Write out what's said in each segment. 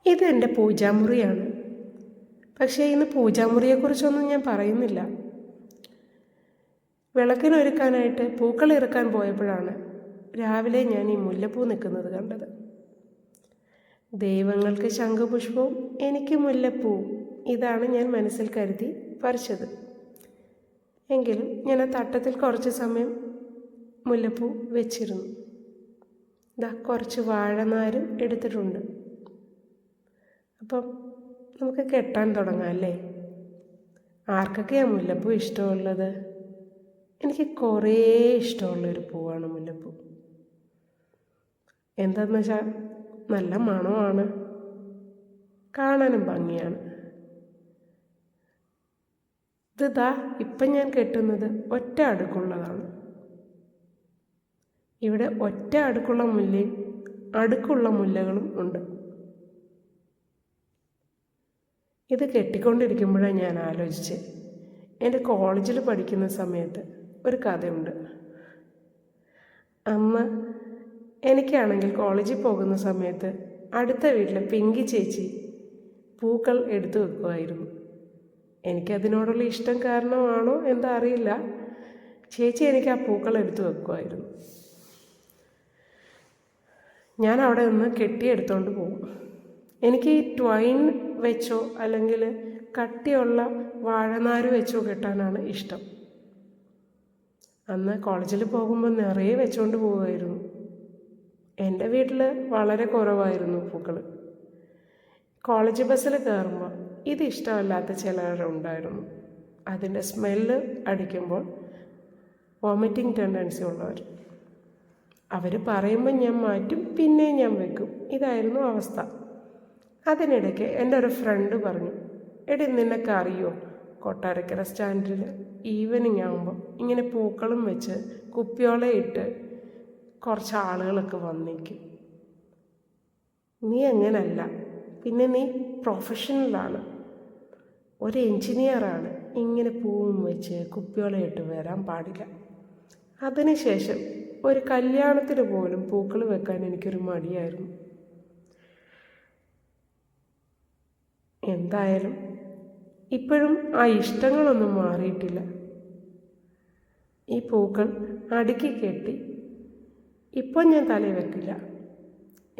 ഇതെൻ്റെ പൂജാമുറിയാണ്. പക്ഷേ ഇന്ന് പൂജാമുറിയെക്കുറിച്ചൊന്നും ഞാൻ പറയുന്നില്ല. വിളക്കിനൊരുക്കാനായിട്ട് പൂക്കൾ ഇറക്കാൻ പോയപ്പോഴാണ് രാവിലെ ഞാൻ ഈ മുല്ലപ്പൂ നിൽക്കുന്നത് കണ്ടത്. ദൈവങ്ങൾക്ക് ശംഖുപുഷ്പവും എനിക്ക് മുല്ലപ്പൂവും, ഇതാണ് ഞാൻ മനസ്സിൽ കരുതി പറിച്ചത്. എങ്കിലും ഞാൻ ആ തട്ടത്തിൽ കുറച്ച് സമയം മുല്ലപ്പൂ വെച്ചിരുന്നു. കുറച്ച് വാഴനാരും എടുത്തിട്ടുണ്ട്. അപ്പം നമുക്ക് കെട്ടാൻ തുടങ്ങാം അല്ലേ? ആർക്കൊക്കെയാണ് മുല്ലപ്പൂ ഇഷ്ടമുള്ളത്? എനിക്ക് കുറേ ഇഷ്ടമുള്ളൊരു പൂവാണ് മുല്ലപ്പൂ. എന്താണെന്ന് വെച്ചാൽ നല്ല മണമാണ്, കാണാനും ഭംഗിയാണ്. ഇപ്പം ഞാൻ കെട്ടുന്നത് ഒറ്റ അടുക്കുള്ളതാണ്. ഇവിടെ ഒറ്റ അടുക്കുള്ള മുല്ലയും അടുക്കുള്ള മുല്ലകളും ഉണ്ട്. ഇത് കെട്ടിക്കൊണ്ടിരിക്കുമ്പോഴാണ് ഞാൻ ആലോചിച്ച്, എൻ്റെ കോളേജിൽ പഠിക്കുന്ന സമയത്ത് ഒരു കഥയുണ്ട്. അന്ന് എനിക്കാണെങ്കിൽ കോളേജിൽ പോകുന്ന സമയത്ത് അടുത്ത വീട്ടിലെ പിങ്കി ചേച്ചി പൂക്കൾ എടുത്തു വെക്കുമായിരുന്നു. എനിക്കതിനോടുള്ള ഇഷ്ടം കാരണമാണോ എന്താ അറിയില്ല, ചേച്ചി എനിക്ക് ആ പൂക്കൾ എടുത്തു വെക്കുമായിരുന്നു. ഞാൻ അവിടെ നിന്ന് കെട്ടിയെടുത്തുകൊണ്ട് പോകും. എനിക്ക് ഈ ട്വൈൻ വെച്ചോ അല്ലെങ്കിൽ കട്ടിയുള്ള വാഴനാര് വെച്ചോ കെട്ടാനാണ് ഇഷ്ടം. അന്ന് കോളേജിൽ പോകുമ്പോൾ നിറയെ വെച്ചുകൊണ്ട് പോവുമായിരുന്നു. എൻ്റെ വീട്ടിൽ വളരെ കുറവായിരുന്നു പൂക്കൾ. കോളേജ് ബസ്സിൽ കയറുമ്പോൾ ഇത് ഇഷ്ടമല്ലാത്ത ചിലരുണ്ടായിരുന്നു. അതിൻ്റെ സ്മെല്ല് അടിക്കുമ്പോൾ വോമിറ്റിംഗ് ടെൻഡൻസി ഉള്ളവർ. അവർ പറയുമ്പോൾ ഞാൻ മാറ്റും, പിന്നെ ഞാൻ വെക്കും. ഇതായിരുന്നു അവസ്ഥ. അതിനിടയ്ക്ക് എൻ്റെ ഒരു ഫ്രണ്ട് പറഞ്ഞു, എടി നിനക്ക് അറിയോ, കൊട്ടാരക്കര സ്റ്റാൻഡിൽ ഈവനിങ് ആകുമ്പോൾ ഇങ്ങനെ പൂക്കളും വെച്ച് കുപ്പിയോളയിട്ട് കുറച്ച് ആളുകളൊക്കെ വന്നിരിക്കും. നീ അങ്ങനല്ല, പിന്നെ നീ പ്രൊഫഷണലാണ്, ഒരു എൻജിനീയറാണ്, ഇങ്ങനെ പൂവും വെച്ച് കുപ്പിയോളയിട്ട് വരാൻ പാടില്ല. അതിനുശേഷം ഒരു കല്യാണത്തിന് പോലും പൂക്കൾ വെക്കാൻ എനിക്കൊരു മടിയായിരുന്നു. എന്തായാലും ഇപ്പോഴും ആ ഇഷ്ടങ്ങളൊന്നും മാറിയിട്ടില്ല. ഈ പൂക്കൾ അടുക്കി കെട്ടി ഇപ്പോൾ ഞാൻ തലയിൽ വെക്കില്ല.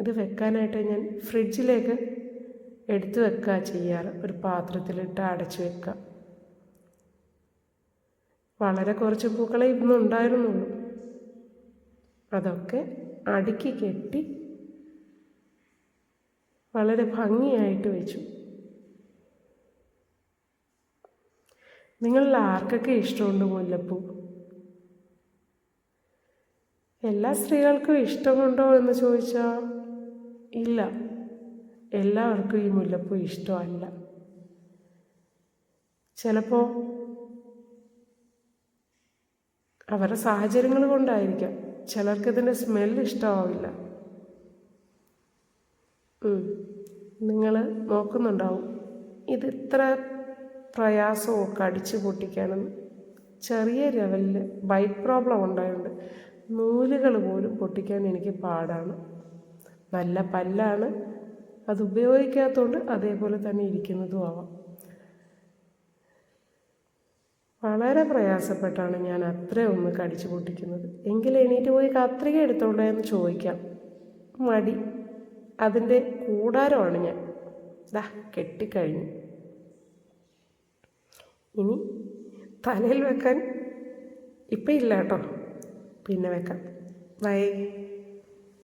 ഇത് വെക്കാനായിട്ട് ഞാൻ ഫ്രിഡ്ജിലേക്ക് എടുത്തു വെക്കുക ചെയ്യാറ്. ഒരു പാത്രത്തിലിട്ട് അടച്ചു വെക്കുക. വളരെ കുറച്ച് പൂക്കളെ ഇന്നുണ്ടായിരുന്നുള്ളൂ. അതൊക്കെ അടുക്കി കെട്ടി വളരെ ഭംഗിയായിട്ട് വെച്ചു. നിങ്ങളിൽ ആർക്കൊക്കെ ഇഷ്ടമുണ്ട് മുല്ലപ്പൂ? എല്ലാ സ്ത്രീകൾക്കും ഇഷ്ടമുണ്ടോ എന്ന് ചോദിച്ചാൽ ഇല്ല, എല്ലാവർക്കും ഈ മുല്ലപ്പൂ ഇഷ്ടമല്ല. ചിലപ്പോൾ അവരുടെ സാഹചര്യങ്ങൾ കൊണ്ടായിരിക്കാം. ചിലർക്കിതിൻ്റെ സ്മെല്ല് ഇഷ്ടമാവില്ല. നിങ്ങൾ നോക്കുന്നുണ്ടാവും ഇത് ഇത്ര പ്രയാസമോ കടിച്ചു പൊട്ടിക്കാനെന്ന്. ചെറിയ ലെവലിൽ ബൈറ്റ് പ്രോബ്ലം ഉണ്ടായിട്ടുണ്ട്. നൂലുകൾ പോലും പൊട്ടിക്കാൻ എനിക്ക് പാടാണ്. നല്ല പല്ലാണ്, അത് ഉപയോഗിക്കാത്തതുകൊണ്ട് അതേപോലെ തന്നെ ഇരിക്കുന്നതും ആവാം. വളരെ പ്രയാസപ്പെട്ടാണ് ഞാൻ അത്രയൊന്ന് കടിച്ചു പൊട്ടിക്കുന്നത്. എങ്കിലും എണീറ്റ് പോയി കത്രിക എടുത്തോണ്ടോ എന്ന് ചോദിക്കാം, മടി. അതിൻ്റെ കൂടാരമാണ് ഞാൻ. കെട്ടിക്കഴിഞ്ഞു. ഇനി തലയിൽ വെക്കാൻ ഇപ്പം ഇല്ല കേട്ടോ, പിന്നെ വെക്കാം. ബൈ.